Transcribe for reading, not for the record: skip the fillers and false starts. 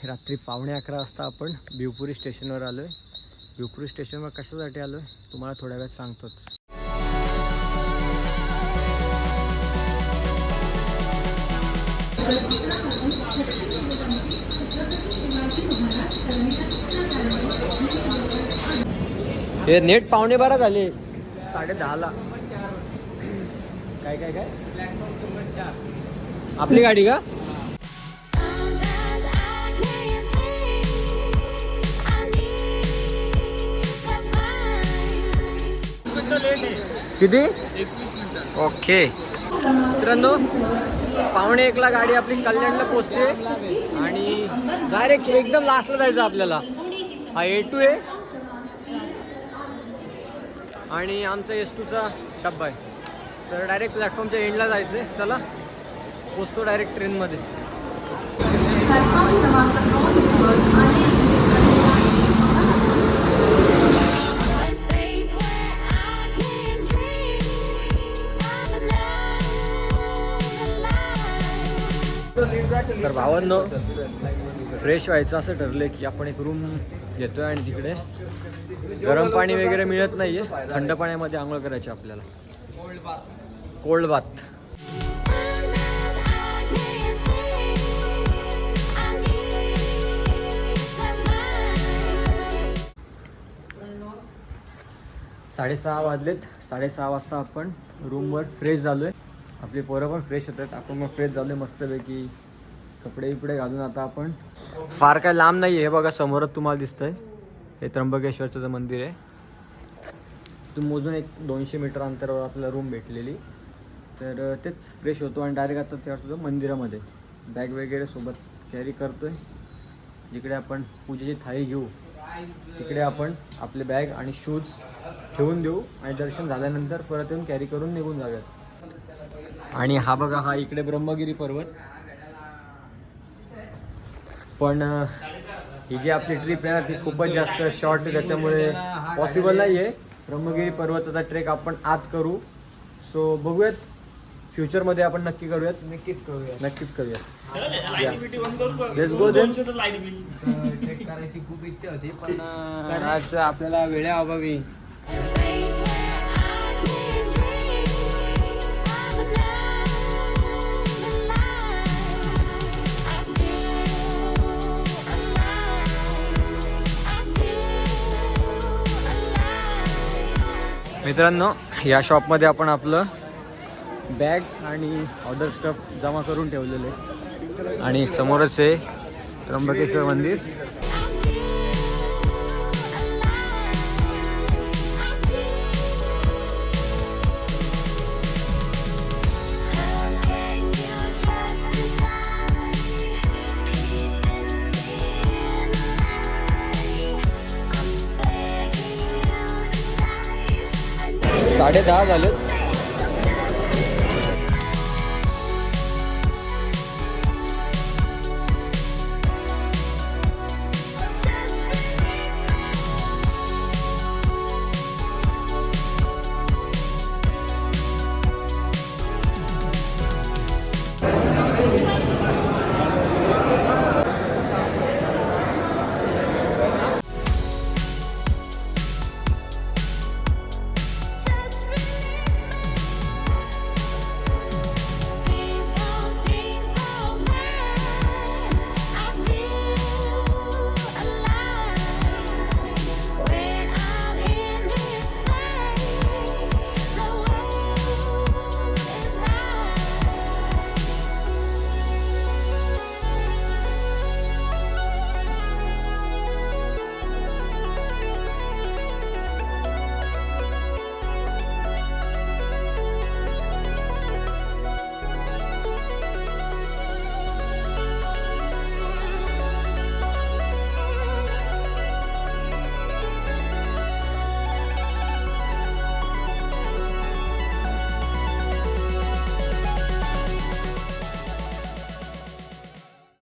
रात्री 11:15 वाजता आपण भिवपुरी स्टेशनवर आलो आहे. भिवपुरी स्टेशनवर कशासाठी आलो आहे तुम्हाला थोड्या वेळात सांगतोच. हे नेट 11:15 झाले, 10:30ला. काय काय काय आपली गाडी का? किती? 21 मिनिटं. ओके मित्रांनो, 12:45ला गाडी आपली कल्याणला पोचते आणि डायरेक्ट एकदम लास्टला जायचं आपल्याला. हा A2 आहे आणि आमचा S2चा डब्बा आहे. तर डायरेक्ट प्लॅटफॉर्मच्या एंडला जायचं आहे. चला पोचतो डायरेक्ट ट्रेनमध्ये. तर भावांनो, फ्रेश व्हायचं असं ठरलं की आपण एक रूम घेतोय आणि तिकडे गरम पाणी वगैरे मिळत नाहीये, थंड पाण्यामध्ये आंघोळ करायची आपल्याला. Cold bath. साडेसहा वाजलेत. 6:30 वाजता आपण रूमवर फ्रेश झालोय. आपली पोरं पण फ्रेश होतात, आपण मग फ्रेश झालोय मस्तपैकी. कपडे बिपडे घालून आता आपण फार काय लांब नाही आहे. हे बघा समोरच तुम्हाला दिसतंय, हे त्र्यंबकेश्वरचं मंदिर आहे. तुम्ही मोजून एक 200 मीटर अंतरावर आपल्याला रूम भेटलेली. तर तेच फ्रेश होतो आणि डायरेक्ट आता त्या होतो मंदिरामध्ये. बॅग वगैरे सोबत कॅरी करतोय. जिकडे आपण पूजेची थाळी घेऊ तिकडे आपण आपले बॅग आणि शूज ठेवून देऊ आणि दर्शन झाल्यानंतर परत येऊन कॅरी करून निघून जाऊयात. आणि हा बघा, हा इकडे ब्रह्मगिरी पर्वत. पण ही जी आपली ट्रिप आहे ना ती खूपच जास्त शॉर्ट आहे, त्याच्यामुळे पॉसिबल नाही आहे ब्रह्मगिरी पर्वताचा ट्रेक आपण आज करू. सो बघूयात, फ्युचरमध्ये आपण नक्की करूयात. नक्कीच करूयात. Let's go then. ट्रेक करायची खूप इच्छा होती, पण आज आपल्याला वेळेअभावी मित्रांनो, या शॉपमध्ये आपण आपलं बॅग आणि अदर स्टफ जमा करून ठेवलेले आहे. आणि समोरच आहे त्र्यंबकेश्वर मंदिर. साडे 10 झालेत